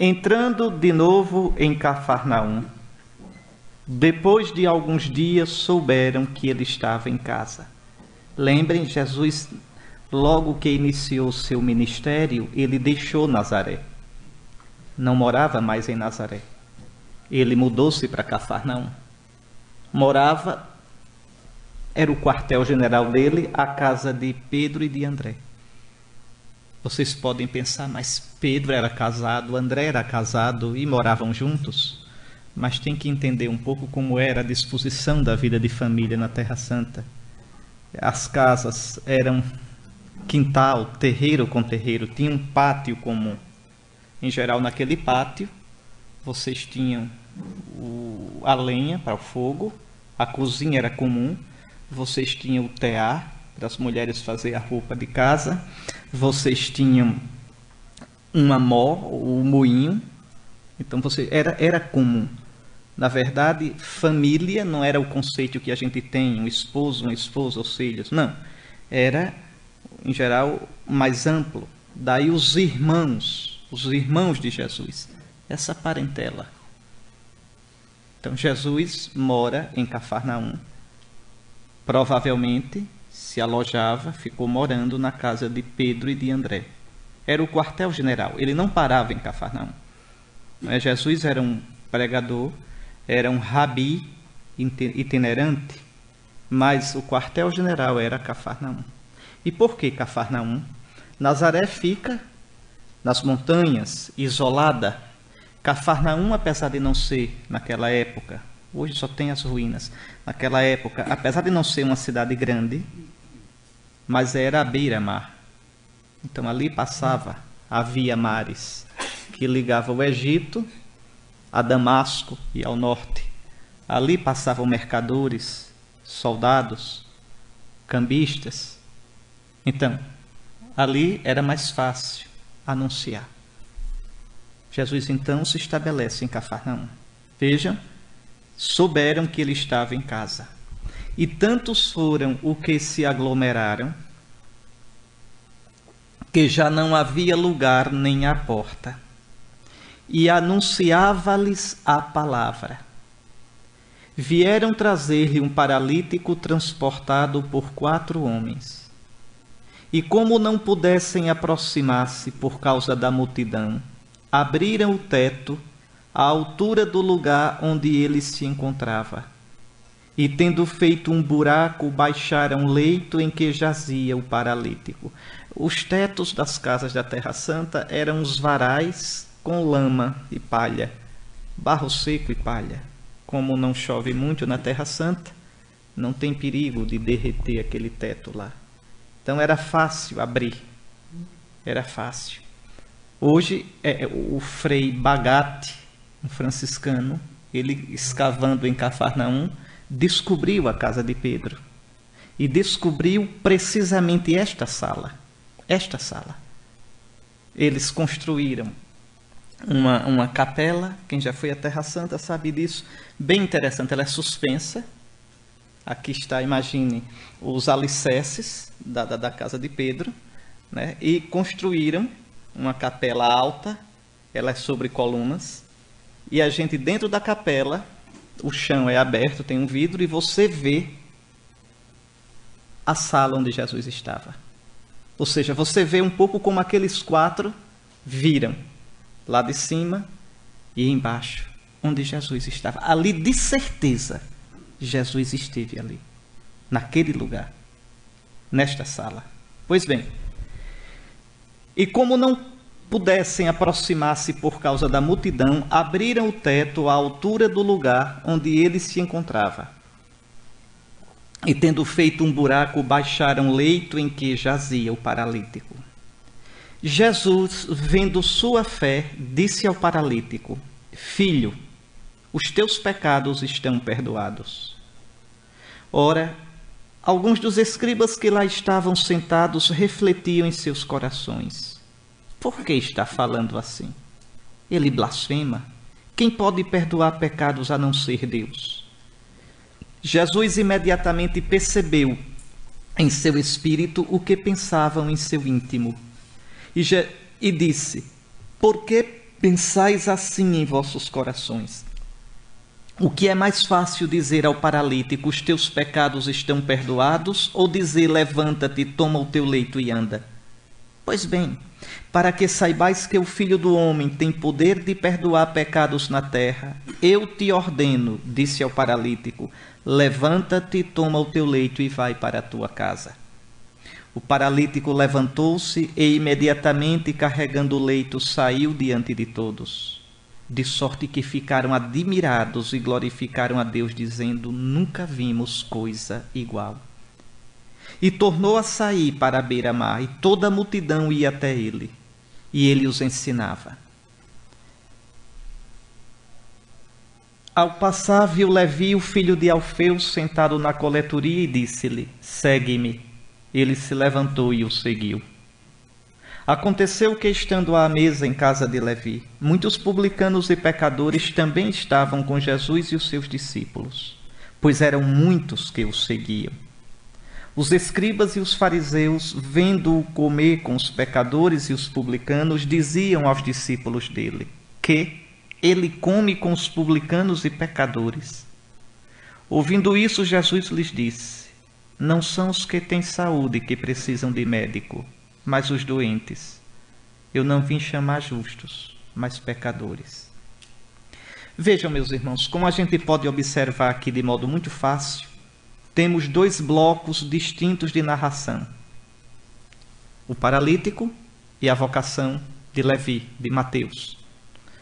Entrando de novo em Cafarnaum, depois de alguns dias souberam que ele estava em casa. Lembrem, Jesus, logo que iniciou seu ministério, ele deixou Nazaré. Não morava mais em Nazaré. Ele mudou-se para Cafarnaum. Era o quartel-general dele, a casa de Pedro e de André. Vocês podem pensar, mas Pedro era casado, André era casado e moravam juntos? Mas tem que entender um pouco como era a disposição da vida de família na Terra Santa. As casas eram quintal, terreiro com terreiro, tinha um pátio comum. Em geral, naquele pátio, vocês tinham a lenha para o fogo, a cozinha era comum, vocês tinham o tear, para as mulheres fazer a roupa de casa, vocês tinham uma mó, o moinho, então era comum. Na verdade, família não era o conceito que a gente tem, um esposo, uma esposa, os filhos, não. Era, em geral, mais amplo. Daí os irmãos de Jesus, essa parentela. Então, Jesus mora em Cafarnaum, provavelmente se alojava, ficou morando na casa de Pedro e de André. Era o quartel-general, ele não parava em Cafarnaum. Jesus era um pregador, era um rabi itinerante, mas o quartel-general era Cafarnaum. E por que Cafarnaum? Nazaré fica nas montanhas, isolada. Cafarnaum, apesar de não ser, naquela época, hoje só tem as ruínas, naquela época, apesar de não ser uma cidade grande, mas era à beira-mar. Então ali passava a Via Maris, que ligava o Egito a Damasco e ao norte. Ali passavam mercadores, soldados, cambistas. Então, ali era mais fácil anunciar. Jesus então se estabelece em Cafarnaum. Vejam, souberam que ele estava em casa. E tantos foram os que se aglomeraram, que já não havia lugar nem à porta. E anunciava-lhes a palavra. Vieram trazer-lhe um paralítico transportado por 4 homens. E como não pudessem aproximar-se por causa da multidão, abriram o teto à altura do lugar onde ele se encontrava. E tendo feito um buraco, baixaram o leito em que jazia o paralítico. Os tetos das casas da Terra Santa eram os varais com lama e palha, barro seco e palha. Como não chove muito na Terra Santa, não tem perigo de derreter aquele teto lá. Então era fácil abrir, era fácil. Hoje, o Frei Bagatti, um franciscano, ele escavando em Cafarnaum, descobriu a casa de Pedro. E descobriu precisamente esta sala. Esta sala. Eles construíram uma capela, quem já foi à Terra Santa sabe disso, bem interessante, ela é suspensa. Aqui está, imagine, os alicerces da casa de Pedro, né? E construíram uma capela alta, ela é sobre colunas, e a gente dentro da capela, o chão é aberto, tem um vidro, e você vê a sala onde Jesus estava. Ou seja, você vê um pouco como aqueles 4 viram, lá de cima e embaixo, onde Jesus estava. Ali, de certeza, Jesus esteve ali, naquele lugar, nesta sala. Pois bem, e como não pudessem aproximar-se por causa da multidão, abriram o teto à altura do lugar onde ele se encontrava. E tendo feito um buraco, baixaram o leito em que jazia o paralítico. Jesus, vendo sua fé, disse ao paralítico: Filho, os teus pecados estão perdoados. Ora, alguns dos escribas que lá estavam sentados refletiam em seus corações: por que está falando assim? Ele blasfema. Quem pode perdoar pecados a não ser Deus? Jesus imediatamente percebeu em seu espírito o que pensavam em seu íntimo. E disse: por que Pensais assim em vossos corações. O que é mais fácil dizer ao paralítico, os teus pecados estão perdoados, ou dizer, levanta-te, toma o teu leito e anda? Pois bem, para que saibais que o Filho do Homem tem poder de perdoar pecados na terra, eu te ordeno, disse ao paralítico, levanta-te, toma o teu leito e vai para a tua casa. O paralítico levantou-se e imediatamente, carregando o leito, saiu diante de todos, de sorte que ficaram admirados e glorificaram a Deus, dizendo, nunca vimos coisa igual. E tornou a sair para a beira-mar, e toda a multidão ia até ele, e ele os ensinava. Ao passar, viu Levi, o filho de Alfeu, sentado na coletoria, e disse-lhe, segue-me. Ele se levantou e o seguiu. Aconteceu que, estando à mesa em casa de Levi, muitos publicanos e pecadores também estavam com Jesus e os seus discípulos, pois eram muitos que o seguiam. Os escribas e os fariseus, vendo-o comer com os pecadores e os publicanos, diziam aos discípulos dele que ele come com os publicanos e pecadores. Ouvindo isso, Jesus lhes disse, não são os que têm saúde que precisam de médico, mas os doentes. Eu não vim chamar justos, mas pecadores. Vejam, meus irmãos, como a gente pode observar aqui de modo muito fácil, temos dois blocos distintos de narração. O paralítico e a vocação de Levi, de Mateus.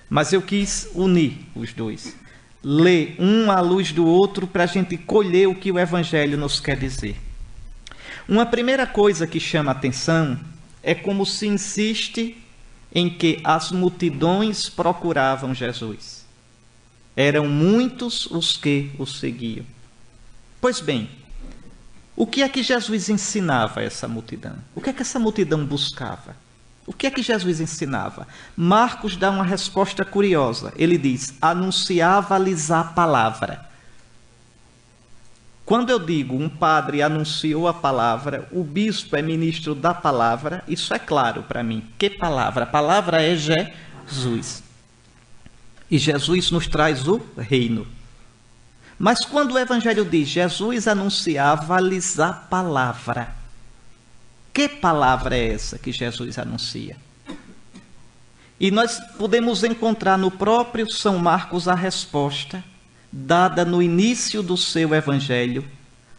Mas eu quis unir os dois. Ler um à luz do outro para a gente colher o que o Evangelho nos quer dizer. Uma primeira coisa que chama a atenção é como se insiste em que as multidões procuravam Jesus. Eram muitos os que o seguiam. Pois bem, o que é que Jesus ensinava a essa multidão? O que é que essa multidão buscava? O que é que Jesus ensinava? Marcos dá uma resposta curiosa. Ele diz, anunciava-lhes a palavra. Quando eu digo um padre anunciou a palavra, o bispo é ministro da palavra, isso é claro para mim. Que palavra? A palavra é Jesus. E Jesus nos traz o reino. Mas quando o Evangelho diz, Jesus anunciava-lhes a palavra, que palavra é essa que Jesus anuncia? E nós podemos encontrar no próprio São Marcos a resposta dada no início do seu Evangelho,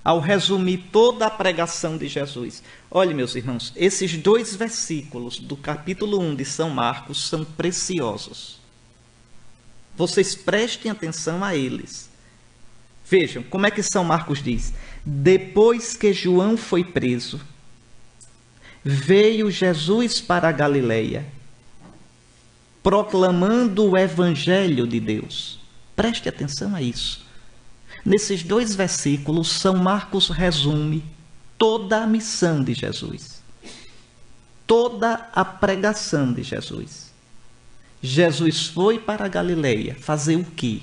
ao resumir toda a pregação de Jesus. Olhe, meus irmãos, esses 2 versículos do capítulo 1 de São Marcos são preciosos. Vocês prestem atenção a eles. Vejam, como é que São Marcos diz? Depois que João foi preso, veio Jesus para a Galileia, proclamando o Evangelho de Deus. Preste atenção a isso. Nesses 2 versículos, São Marcos resume toda a missão de Jesus. Toda a pregação de Jesus. Jesus foi para a Galileia fazer o quê?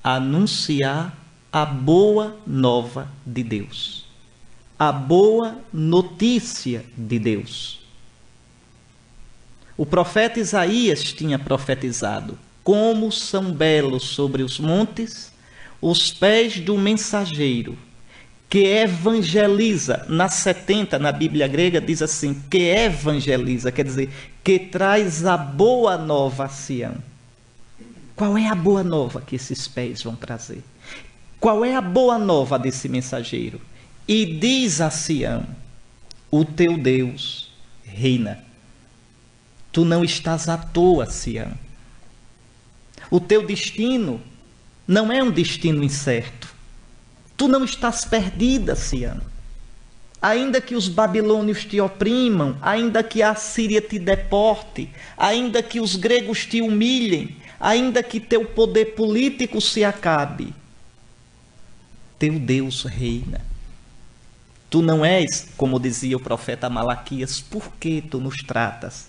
Anunciar a boa nova de Deus. A boa notícia de Deus. O profeta Isaías tinha profetizado: como são belos sobre os montes os pés do mensageiro, que evangeliza. Na 70, na Bíblia grega, diz assim, que evangeliza, quer dizer, que traz a boa nova a Sião. Qual é a boa nova que esses pés vão trazer? Qual é a boa nova desse mensageiro? E diz a Sião, o teu Deus reina. Tu não estás à toa, Sião. O teu destino não é um destino incerto. Tu não estás perdida, Sião. Ainda que os babilônios te oprimam, ainda que a Síria te deporte, ainda que os gregos te humilhem, ainda que teu poder político se acabe, teu Deus reina. Tu não és, como dizia o profeta Malaquias, por que tu nos tratas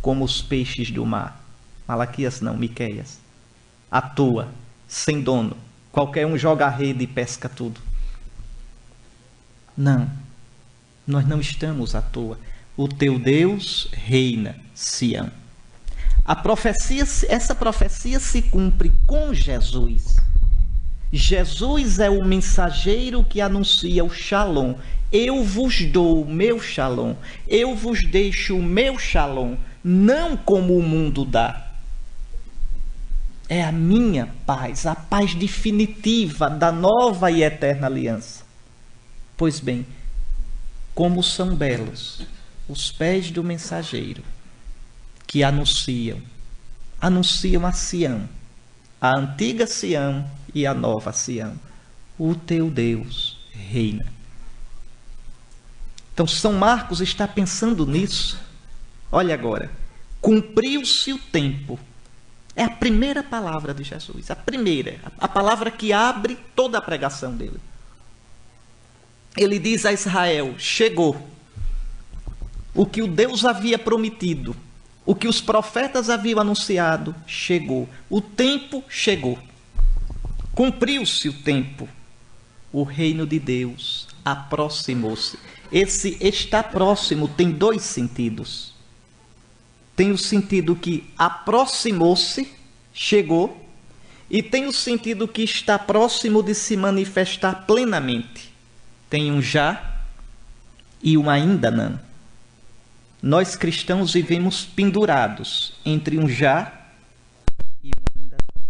como os peixes do mar? Malaquias não, Miqueias. À toa, sem dono, qualquer um joga a rede e pesca tudo. Não, nós não estamos à toa. O teu Deus reina, Sião. Essa profecia se cumpre com Jesus. Jesus é o mensageiro que anuncia o Shalom. Eu vos dou o meu Shalom. Eu vos deixo o meu Shalom, não como o mundo dá. É a minha paz, a paz definitiva da nova e eterna aliança. Pois bem, como são belos os pés do mensageiro que anunciam a Sião, a antiga Sião e a nova Sião. O teu Deus reina. Então São Marcos está pensando nisso. Olha agora, cumpriu-se o tempo. É a primeira palavra de Jesus, a primeira, a palavra que abre toda a pregação dele. Ele diz a Israel: chegou. O que o Deus havia prometido, o que os profetas haviam anunciado, chegou. O tempo chegou. Cumpriu-se o tempo. O reino de Deus aproximou-se. Esse está próximo tem dois sentidos. Tem o sentido que aproximou-se, chegou, e tem o sentido que está próximo de se manifestar plenamente. Tem um já e um ainda não. Nós cristãos vivemos pendurados entre um já e um ainda não.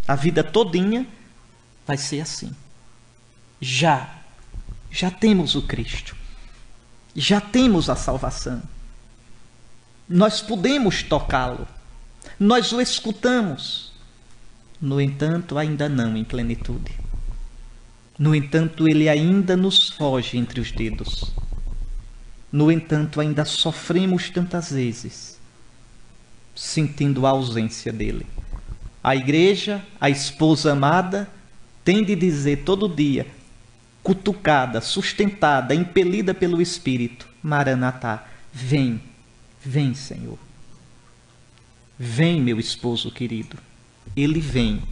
A vida todinha vai ser assim. Já temos o Cristo. Já temos a salvação. Nós podemos tocá-lo. Nós o escutamos. No entanto, ainda não em plenitude. No entanto, ele ainda nos foge entre os dedos. No entanto, ainda sofremos tantas vezes, sentindo a ausência dele. A igreja, a esposa amada, tem de dizer todo dia, cutucada, sustentada, impelida pelo Espírito: Maranatá, vem, vem, Senhor. Vem, meu esposo querido. Ele vem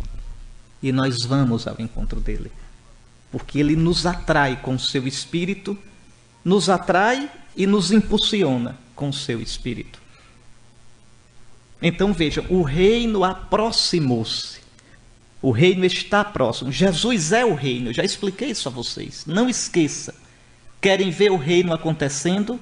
e nós vamos ao encontro dele. Porque ele nos atrai com o seu Espírito, nos atrai e nos impulsiona com o seu Espírito. Então vejam, o reino aproximou-se. O reino está próximo. Jesus é o reino. Eu já expliquei isso a vocês. Não esqueça. Querem ver o reino acontecendo?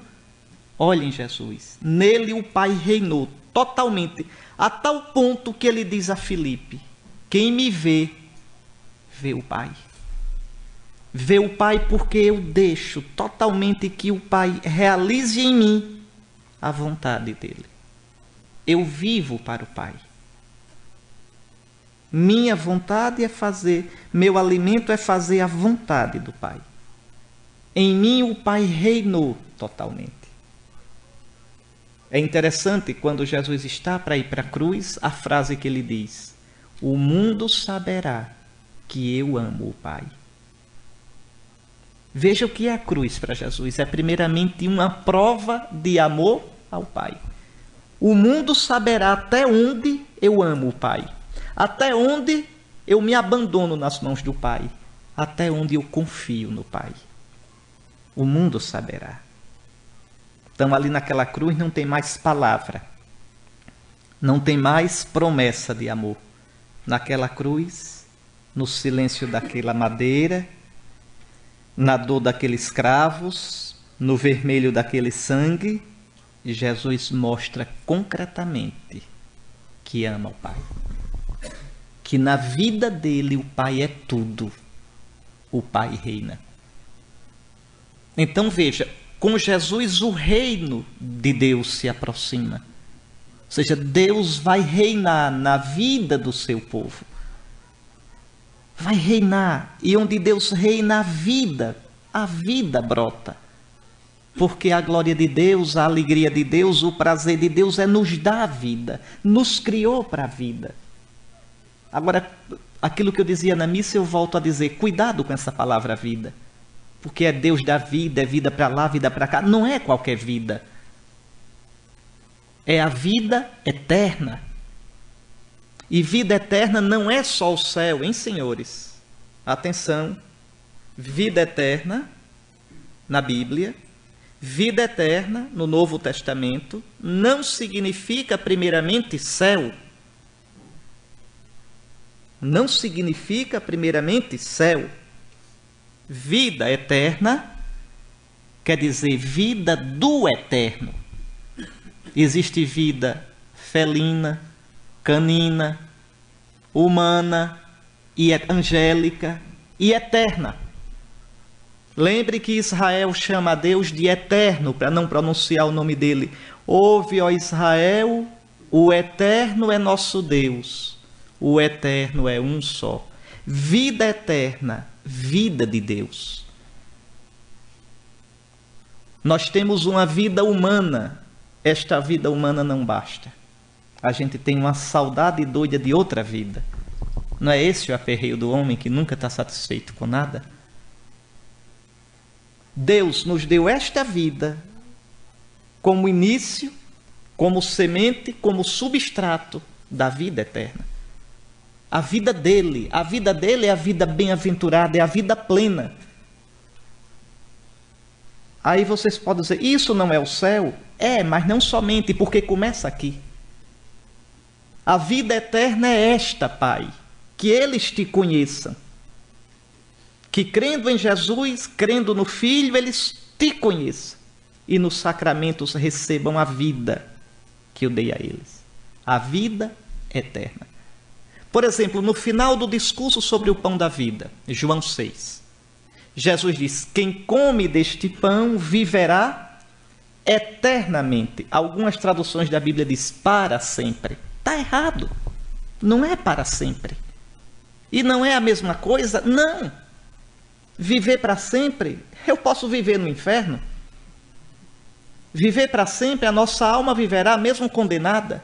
Olhem Jesus. Nele o Pai reinou totalmente, a tal ponto que ele diz a Filipe: quem me vê, vê o Pai. Vê o Pai porque eu deixo totalmente que o Pai realize em mim a vontade dele. Eu vivo para o Pai. Minha vontade é fazer, meu alimento é fazer a vontade do Pai. Em mim o Pai reinou totalmente. É interessante quando Jesus está para ir para a cruz, a frase que ele diz: o mundo saberá que eu amo o Pai. Veja o que é a cruz para Jesus. É primeiramente uma prova de amor ao Pai. O mundo saberá até onde eu amo o Pai. Até onde eu me abandono nas mãos do Pai. Até onde eu confio no Pai. O mundo saberá. Então ali naquela cruz não tem mais palavra. Não tem mais promessa de amor. Naquela cruz, no silêncio daquela madeira, na dor daqueles cravos, no vermelho daquele sangue, Jesus mostra concretamente que ama o Pai. Que na vida dele o Pai é tudo. O Pai reina. Então veja, com Jesus o reino de Deus se aproxima. Ou seja, Deus vai reinar na vida do seu povo. Vai reinar. E onde Deus reina, a vida brota. Porque a glória de Deus, a alegria de Deus, o prazer de Deus é nos dar a vida. Nos criou para a vida. Agora, aquilo que eu dizia na missa, eu volto a dizer: cuidado com essa palavra vida. Porque é Deus da vida, é vida para lá, vida para cá. Não é qualquer vida. É a vida eterna. E vida eterna não é só o céu, hein, senhores? Atenção. Vida eterna, na Bíblia, Vida eterna, no Novo Testamento, não significa primeiramente céu. Não significa primeiramente céu. Vida eterna quer dizer vida do eterno. Existe vida felina, canina, humana, e angélica e eterna. Lembre que Israel chama a Deus de eterno, para não pronunciar o nome dele. Ouve, ó Israel, o eterno é nosso Deus. O eterno é um só. Vida eterna, vida de Deus. Nós temos uma vida humana. Esta vida humana não basta. A gente tem uma saudade doida de outra vida. Não é esse o aperreio do homem que nunca está satisfeito com nada? Deus nos deu esta vida como início, como semente, como substrato da vida eterna. A vida dele é a vida bem-aventurada, é a vida plena. Aí vocês podem dizer, isso não é o céu? É, mas não somente, porque começa aqui. A vida eterna é esta, Pai, que eles te conheçam. Que crendo em Jesus, crendo no Filho, eles te conheçam. E nos sacramentos recebam a vida que eu dei a eles. A vida eterna. Por exemplo, no final do discurso sobre o pão da vida, João 6, Jesus diz, quem come deste pão viverá eternamente. Algumas traduções da Bíblia diz para sempre. Está errado. Não é para sempre. E não é a mesma coisa? Não. Viver para sempre, eu posso viver no inferno. Viver para sempre, a nossa alma viverá mesmo condenada.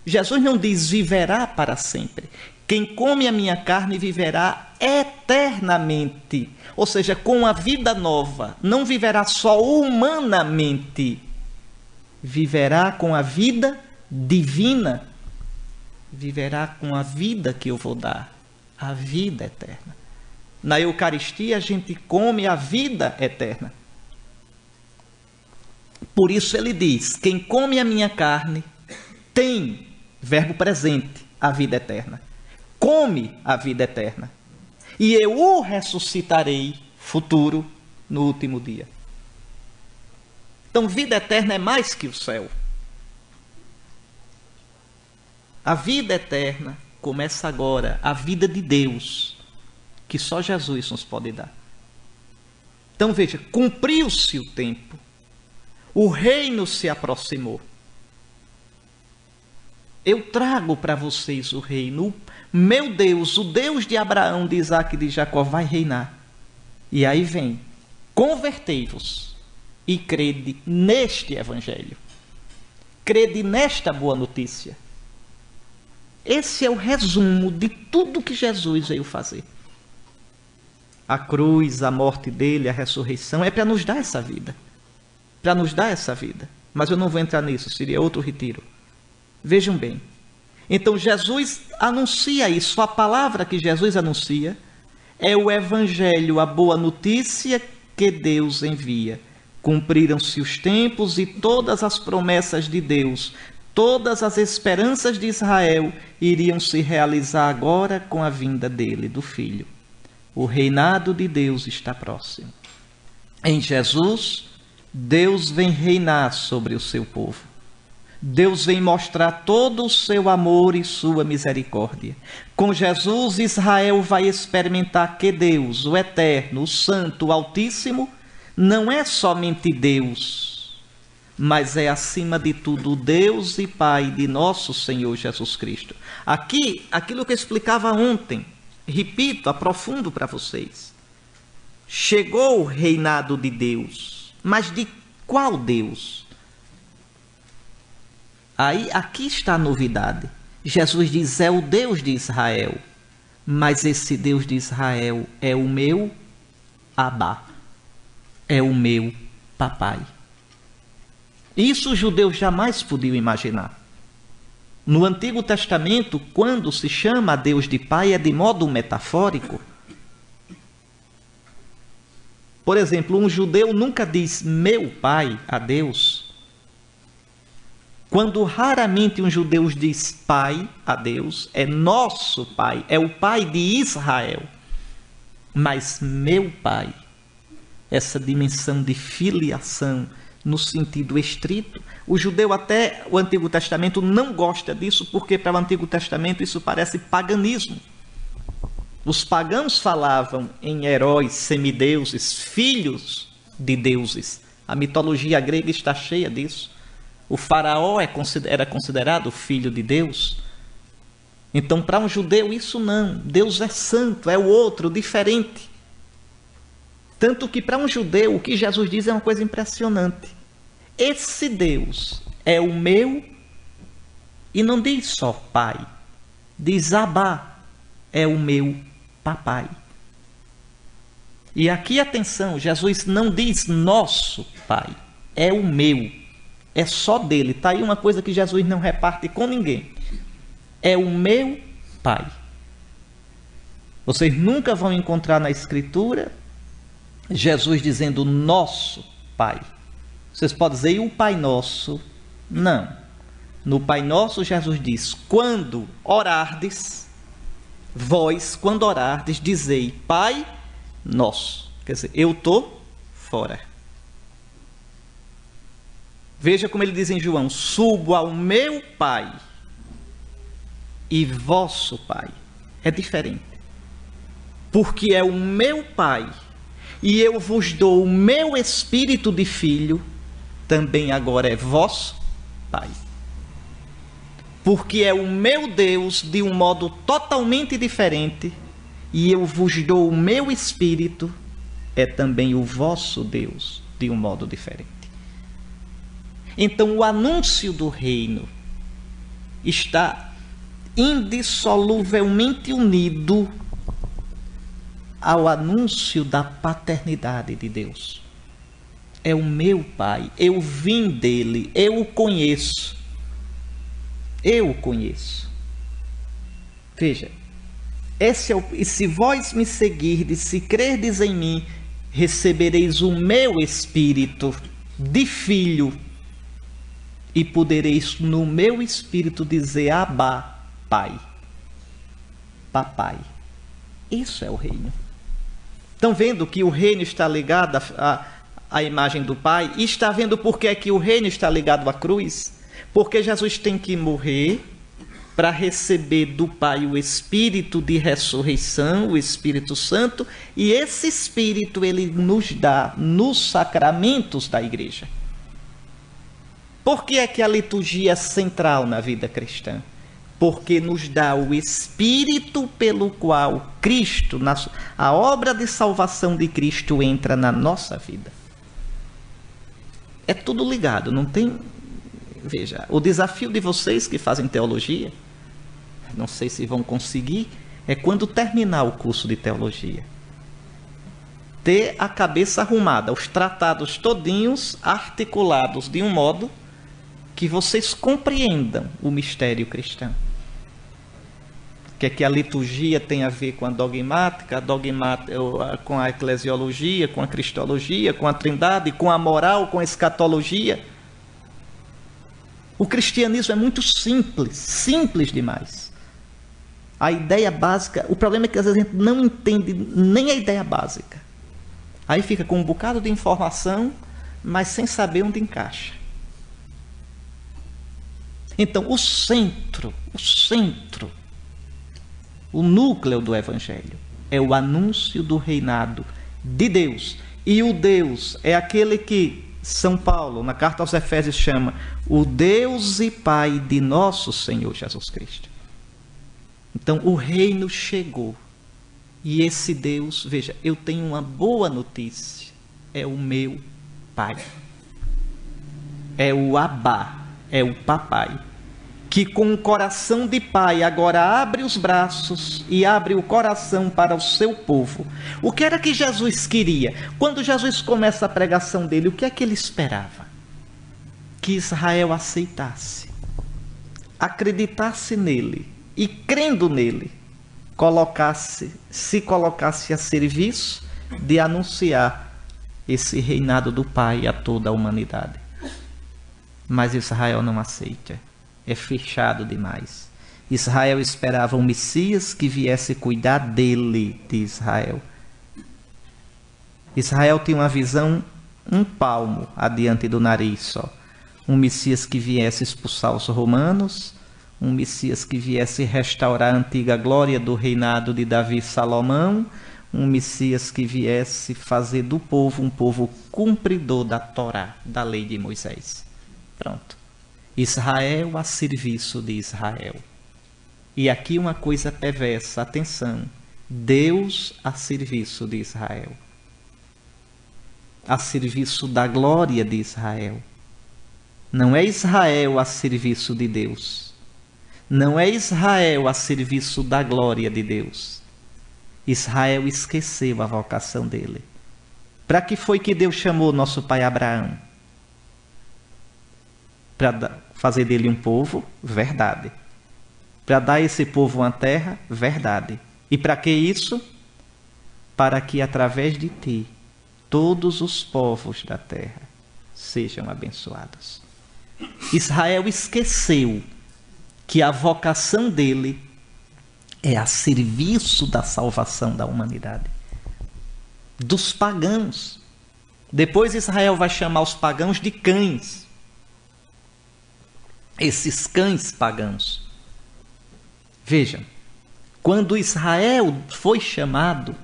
Jesus não diz viverá para sempre. Quem come a minha carne viverá eternamente. Ou seja, com a vida nova. Não viverá só humanamente. Viverá com a vida divina. Viverá com a vida que eu vou dar. A vida eterna. Na Eucaristia a gente come a vida eterna. Por isso ele diz, quem come a minha carne tem, verbo presente, a vida eterna. Come a vida eterna. E eu o ressuscitarei, futuro, no último dia. Então, vida eterna é mais que o céu. A vida eterna começa agora, a vida de Deus, que só Jesus nos pode dar. Então, veja, cumpriu-se o tempo. O reino se aproximou. Eu trago para vocês o reino. Meu Deus, o Deus de Abraão, de Isaac e de Jacó vai reinar. E aí vem, convertei-vos e crede neste evangelho. Crede nesta boa notícia. Esse é o resumo de tudo que Jesus veio fazer. A cruz, a morte dele, a ressurreição, é para nos dar essa vida. Para nos dar essa vida. Mas eu não vou entrar nisso, seria outro retiro. Vejam bem. Então Jesus anuncia isso. A palavra que Jesus anuncia é o evangelho, a boa notícia que Deus envia. Cumpriram-se os tempos e todas as promessas de Deus, todas as esperanças de Israel iriam se realizar agora com a vinda dele, do Filho. O reinado de Deus está próximo. Em Jesus, Deus vem reinar sobre o seu povo. Deus vem mostrar todo o seu amor e sua misericórdia. Com Jesus, Israel vai experimentar que Deus, o Eterno, o Santo, o Altíssimo, não é somente Deus, mas é acima de tudo Deus e Pai de nosso Senhor Jesus Cristo. Aqui, aquilo que eu explicava ontem, repito, aprofundo para vocês. Chegou o reinado de Deus, mas de qual Deus? Aí, aqui está a novidade. Jesus diz, é o Deus de Israel, mas esse Deus de Israel é o meu Abá, é o meu papai. Isso os judeus jamais podiam imaginar. No Antigo Testamento, quando se chama a Deus de Pai, é de modo metafórico. Por exemplo, um judeu nunca diz meu pai a Deus. Quando raramente um judeu diz pai a Deus, é nosso pai, é o pai de Israel. Mas meu pai, essa dimensão de filiação no sentido estrito, o judeu até o Antigo Testamento não gosta disso, porque para o Antigo Testamento isso parece paganismo. Os pagãos falavam em heróis, semideuses, filhos de deuses. A mitologia grega está cheia disso. O faraó era considerado filho de Deus. Então, para um judeu, isso não. Deus é santo, é o outro, diferente. Tanto que, para um judeu, o que Jesus diz é uma coisa impressionante. Esse Deus é o meu, e não diz só pai, diz Abá, é o meu papai. E aqui, atenção, Jesus não diz nosso pai, é o meu, é só dele. Está aí uma coisa que Jesus não reparte com ninguém. É o meu pai. Vocês nunca vão encontrar na Escritura Jesus dizendo nosso pai. Vocês podem dizer, e o Pai Nosso? Não. No Pai Nosso, Jesus diz, quando orardes, vós, quando orardes, dizei, Pai Nosso. Quer dizer, eu estou fora. Veja como ele diz em João, subo ao meu Pai e vosso Pai. É diferente. Porque é o meu Pai e eu vos dou o meu espírito de filho, também agora é vosso Pai. Porque é o meu Deus de um modo totalmente diferente, e eu vos dou o meu espírito, é também o vosso Deus de um modo diferente. Então o anúncio do reino está indissoluvelmente unido ao anúncio da paternidade de Deus. É o meu Pai, eu vim dele, eu o conheço. Eu o conheço. Veja, esse é o, e se vós me seguirdes, se crerdes em mim, recebereis o meu espírito de filho, e podereis no meu espírito dizer Abá, Pai, Papai. Isso é o reino. Estão vendo que o reino está ligado à imagem do Pai? E está vendo por que é que o reino está ligado à cruz? Porque Jesus tem que morrer para receber do Pai o Espírito de ressurreição, o Espírito Santo, e esse Espírito ele nos dá nos sacramentos da igreja. Por que é que a liturgia é central na vida cristã? Porque nos dá o Espírito pelo qual Cristo, a obra de salvação de Cristo entra na nossa vida. É tudo ligado, não tem... Veja, o desafio de vocês que fazem teologia, não sei se vão conseguir, é quando terminar o curso de teologia, ter a cabeça arrumada, os tratados todinhos articulados de um modo que vocês compreendam o mistério cristão. O que a liturgia tem a ver com a dogmática, com a eclesiologia, com a cristologia, com a trindade, com a moral, com a escatologia. O cristianismo é muito simples, simples demais. A ideia básica, o problema é que às vezes a gente não entende nem a ideia básica. Aí fica com um bocado de informação, mas sem saber onde encaixa. Então, o centro, o núcleo do Evangelho é o anúncio do reinado de Deus. E o Deus é aquele que São Paulo, na carta aos Efésios, chama o Deus e Pai de nosso Senhor Jesus Cristo. Então, o reino chegou. E esse Deus, veja, eu tenho uma boa notícia. É o meu Pai. É o Abá, é o Papai. Que com o coração de pai agora abre os braços e abre o coração para o seu povo. O que era que Jesus queria? Quando Jesus começa a pregação dele, o que é que ele esperava? Que Israel aceitasse, acreditasse nele e, crendo nele, se colocasse a serviço de anunciar esse reinado do Pai a toda a humanidade. Mas Israel não aceita. É fechado demais. Israel esperava um Messias que viesse cuidar dele, de Israel. Israel tinha uma visão um palmo adiante do nariz só. Um Messias que viesse expulsar os romanos, um Messias que viesse restaurar a antiga glória do reinado de Davi e Salomão, um Messias que viesse fazer do povo um povo cumpridor da Torá, da lei de Moisés. Pronto. Israel a serviço de Israel. E aqui uma coisa perversa, atenção, Deus a serviço de Israel. A serviço da glória de Israel. Não é Israel a serviço de Deus. Não é Israel a serviço da glória de Deus. Israel esqueceu a vocação dele. Para que foi que Deus chamou nosso pai Abraão? Para fazer dele um povo? Verdade. Para dar a esse povo uma terra? Verdade. E para que isso? Para que através de ti todos os povos da terra sejam abençoados. Israel esqueceu que a vocação dele é a serviço da salvação da humanidade, dos pagãos. Depois Israel vai chamar os pagãos de cães. Esses cães pagãos. Vejam, quando Israel foi chamado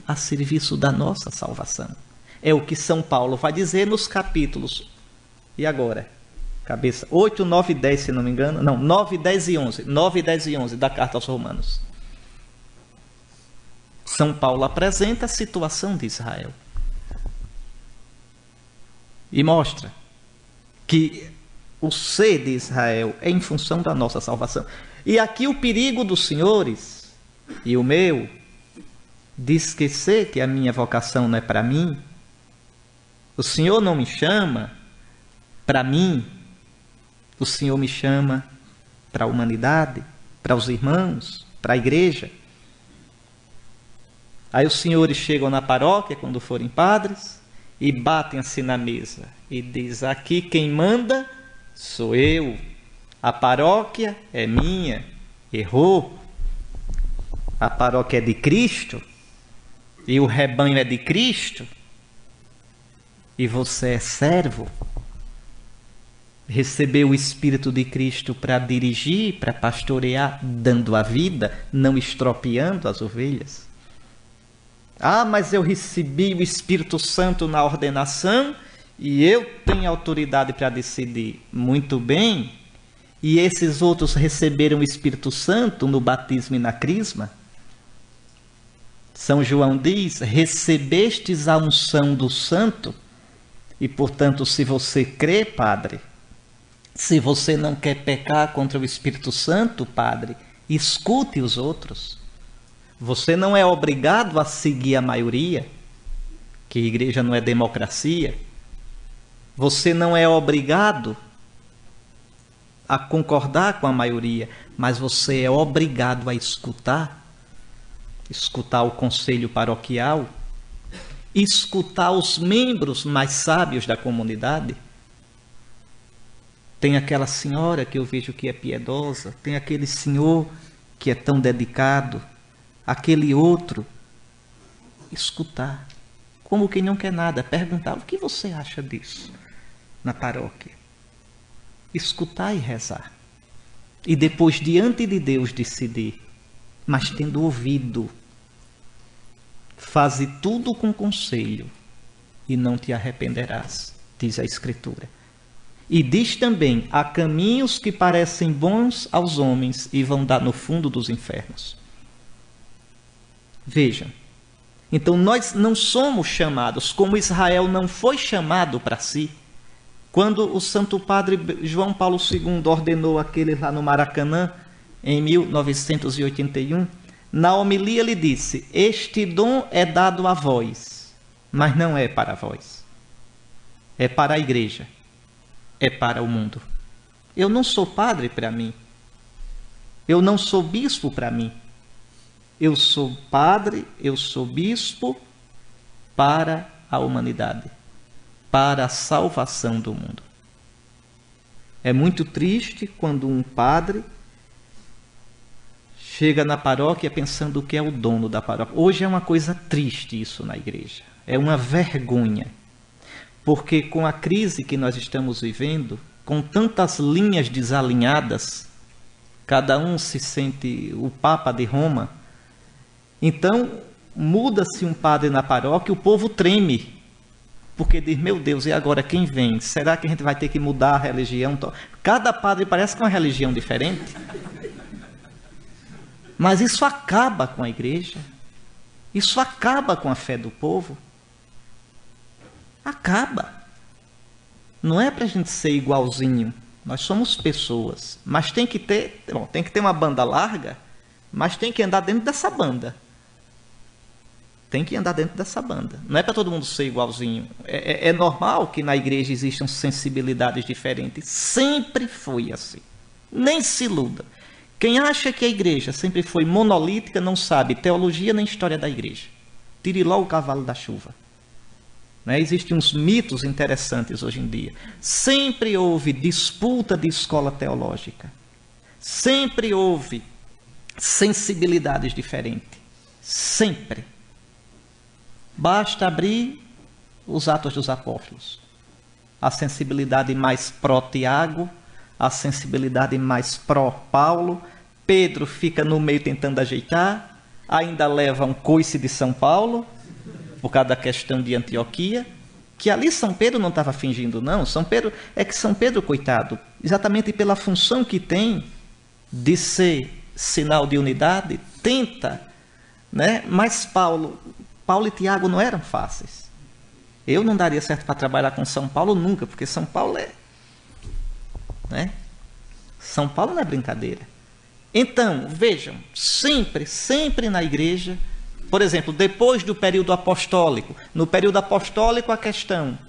a serviço da nossa salvação, é o que São Paulo vai dizer nos capítulos. E agora? Cabeça 8, 9 e 10, se não me engano. Não, 9, 10 e 11. 9, 10 e 11 da carta aos Romanos. São Paulo apresenta a situação de Israel. E mostra que o ser de Israel é em função da nossa salvação. E aqui o perigo dos senhores, e o meu, de esquecer que a minha vocação não é para mim. O Senhor não me chama para mim. O Senhor me chama para a humanidade, para os irmãos, para a igreja. Aí os senhores chegam na paróquia, quando forem padres, e batem assim na mesa. E diz, aqui quem manda sou eu. A paróquia é minha. Errou. A paróquia é de Cristo. E o rebanho é de Cristo. E você é servo. Recebeu o Espírito de Cristo para dirigir, para pastorear, dando a vida, não estropiando as ovelhas. Ah, mas eu recebi o Espírito Santo na ordenação e eu tenho autoridade para decidir. Muito bem. E esses outros receberam o Espírito Santo no batismo e na crisma? São João diz, recebestes a unção do santo e, portanto, se você crê, padre, se você não quer pecar contra o Espírito Santo, padre, escute os outros. Você não é obrigado a seguir a maioria, que a igreja não é democracia. Você não é obrigado a concordar com a maioria, mas você é obrigado a escutar o conselho paroquial, escutar os membros mais sábios da comunidade. Tem aquela senhora que eu vejo que é piedosa, tem aquele senhor que é tão dedicado, aquele outro. Escutar, como quem não quer nada, perguntar, o que você acha disso na paróquia? Escutar e rezar. E depois, diante de Deus, decidir, mas tendo ouvido. Faze tudo com conselho e não te arrependerás, diz a Escritura. E diz também, há caminhos que parecem bons aos homens e vão dar no fundo dos infernos. Vejam, então nós não somos chamados, como Israel não foi chamado para si. Quando o Santo Padre João Paulo II ordenou aquele lá no Maracanã, em 1981, na homilia ele disse, este dom é dado a vós, mas não é para vós. É para a igreja. É para o mundo. Eu não sou padre para mim. Eu não sou bispo para mim. Eu sou padre, eu sou bispo para a humanidade, para a salvação do mundo. É muito triste quando um padre chega na paróquia pensando que é o dono da paróquia. Hoje é uma coisa triste isso na igreja. É uma vergonha. Porque com a crise que nós estamos vivendo, com tantas linhas desalinhadas, cada um se sente o Papa de Roma, então muda-se um padre na paróquia, o povo treme. Porque diz, meu Deus, e agora quem vem? Será que a gente vai ter que mudar a religião? Cada padre parece com uma religião diferente. Mas isso acaba com a igreja. Isso acaba com a fé do povo. Acaba. Não é para a gente ser igualzinho. Nós somos pessoas. Mas tem que ter uma banda larga, mas tem que andar dentro dessa banda. Tem que andar dentro dessa banda. Não é para todo mundo ser igualzinho. É normal que na igreja existam sensibilidades diferentes. Sempre foi assim. Nem se iluda. Quem acha que a igreja sempre foi monolítica não sabe teologia nem história da igreja. Tire logo o cavalo da chuva. Existem uns mitos interessantes hoje em dia. Sempre houve disputa de escola teológica. Sempre houve sensibilidades diferentes. Sempre. Basta abrir os Atos dos Apóstolos. A sensibilidade mais pró-Tiago, a sensibilidade mais pró-Paulo. Pedro fica no meio tentando ajeitar, ainda leva um coice de São Paulo, por causa da questão de Antioquia, que ali São Pedro não estava fingindo, não. São Pedro, coitado, exatamente pela função que tem de ser sinal de unidade, tenta, mas Paulo e Tiago não eram fáceis. Eu não daria certo para trabalhar com São Paulo nunca, porque São Paulo São Paulo não é brincadeira. Então, vejam, sempre na igreja, por exemplo, depois do período apostólico, no período apostólico a questão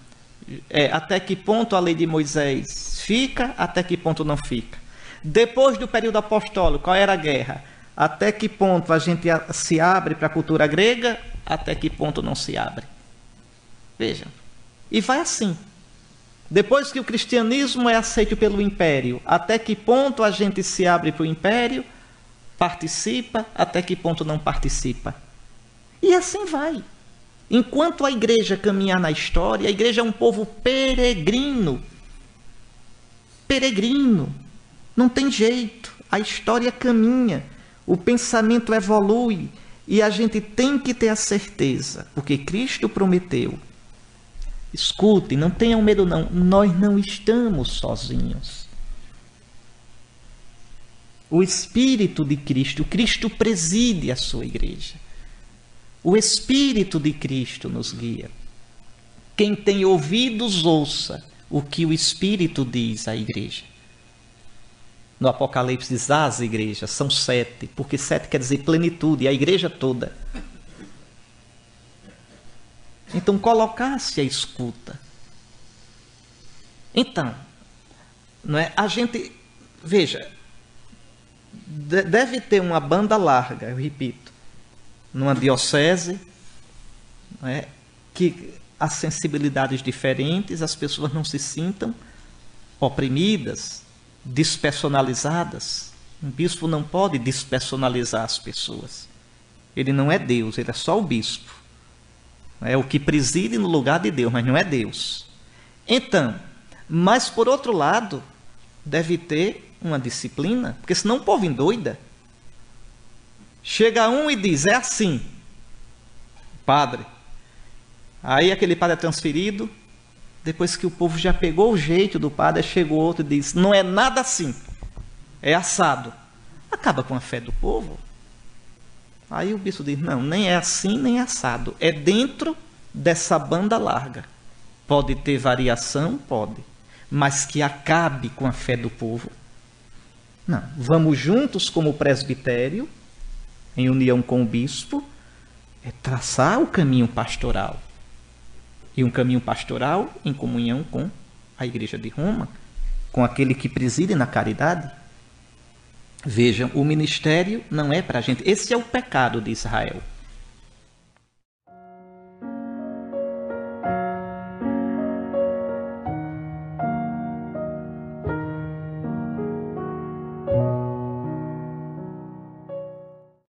é até que ponto a lei de Moisés fica, até que ponto não fica. Depois do período apostólico, qual era a guerra? Até que ponto a gente se abre para a cultura grega, até que ponto não se abre. Vejam, e vai assim. Depois que o cristianismo é aceito pelo império, até que ponto a gente se abre para o império, participa, até que ponto não participa. E assim vai. Enquanto a igreja caminhar na história, a igreja é um povo peregrino. Peregrino. Não tem jeito. A história caminha. O pensamento evolui. E a gente tem que ter a certeza, porque Cristo prometeu. Escutem, não tenham medo não, nós não estamos sozinhos. O Espírito de Cristo, Cristo preside a sua igreja. O Espírito de Cristo nos guia. Quem tem ouvidos, ouça o que o Espírito diz à igreja. No Apocalipse diz as igrejas, são 7, porque 7 quer dizer plenitude, a igreja toda. Então, colocar-se à escuta. Então, a gente, veja, deve ter uma banda larga, eu repito, numa diocese, que as sensibilidades diferentes, as pessoas não se sintam oprimidas, despersonalizadas. Um bispo não pode despersonalizar as pessoas. Ele não é Deus, ele é só o bispo. É o que preside no lugar de Deus, mas não é Deus. Então, mas por outro lado, deve ter uma disciplina, porque senão o povo endoida. Chega um e diz, é assim, padre. Aí aquele padre é transferido, depois que o povo já pegou o jeito do padre, chegou outro e diz, não é nada assim, é assado. Acaba com a fé do povo. Aí o bispo diz, não, nem é assim, nem é assado. É dentro dessa banda larga. Pode ter variação? Pode. Mas que acabe com a fé do povo? Não. Vamos juntos como presbitério, em união com o bispo, traçar o caminho pastoral. E um caminho pastoral em comunhão com a Igreja de Roma, com aquele que preside na caridade. Vejam, o ministério não é para a gente. Esse é o pecado de Israel.